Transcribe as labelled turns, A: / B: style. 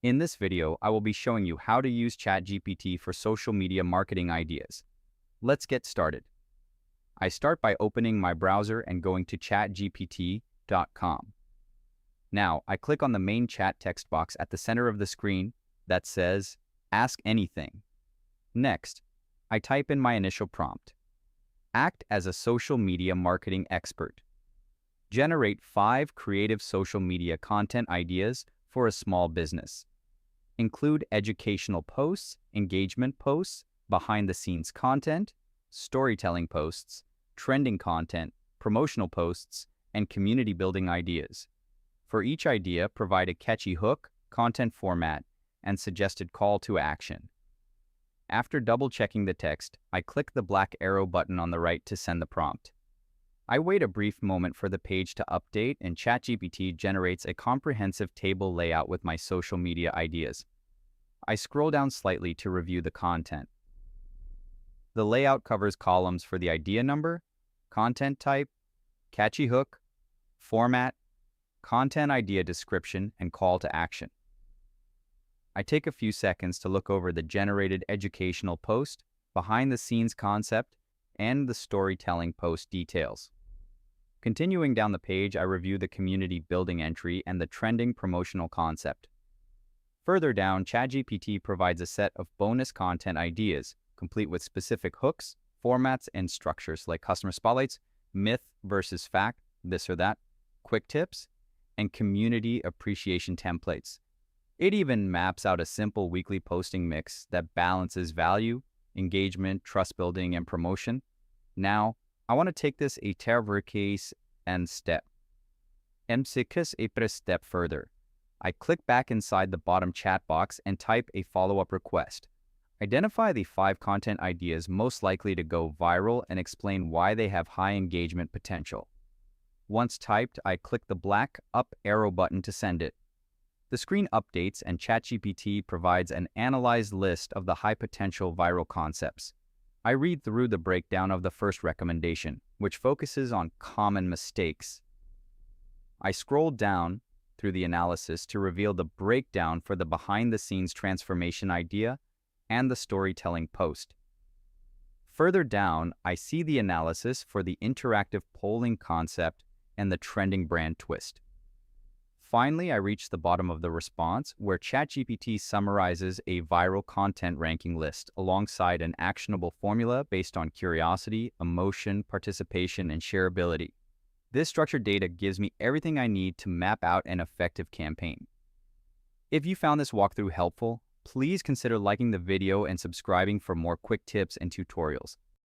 A: In this video, I will be showing you how to use ChatGPT for social media marketing ideas. Let's get started. I start by opening my browser and going to chatgpt.com. Now, I click on the main chat text box at the center of the screen that says, Ask Anything. Next, I type in my initial prompt. Act as a social media marketing expert. Generate 5 creative social media content ideas for a small business. Include educational posts, engagement posts, behind-the-scenes content, storytelling posts, trending content, promotional posts, and community-building ideas. For each idea, provide a catchy hook, content format, and suggested call to action. After double-checking the text, I click the black arrow button on the right to send the prompt. I wait a brief moment for the page to update, and ChatGPT generates a comprehensive table layout with my social media ideas. I scroll down slightly to review the content. The layout covers columns for the idea number, content type, catchy hook, format, content idea description, and call to action. I take a few seconds to look over the generated educational post, behind-the-scenes concept, and the storytelling post details. Continuing down the page, I review the community building entry and the trending promotional concept. Further down, ChatGPT provides a set of bonus content ideas, complete with specific hooks, formats, and structures like customer spotlights, myth versus fact, this or that, quick tips, and community appreciation templates. It even maps out a simple weekly posting mix that balances value, engagement, trust building, and promotion. Now, I want to take this a case and step. A step further. I click back inside the bottom chat box and type a follow-up request. Identify the 5 content ideas most likely to go viral and explain why they have high engagement potential. Once typed, I click the black up arrow button to send it. The screen updates and ChatGPT provides an analyzed list of the high potential viral concepts. I read through the breakdown of the first recommendation, which focuses on common mistakes. I scroll down through the analysis to reveal the breakdown for the behind-the-scenes transformation idea and the storytelling post. Further down, I see the analysis for the interactive polling concept and the trending brand twist. Finally, I reach the bottom of the response, where ChatGPT summarizes a viral content ranking list alongside an actionable formula based on curiosity, emotion, participation, and shareability. This structured data gives me everything I need to map out an effective campaign. If you found this walkthrough helpful, please consider liking the video and subscribing for more quick tips and tutorials.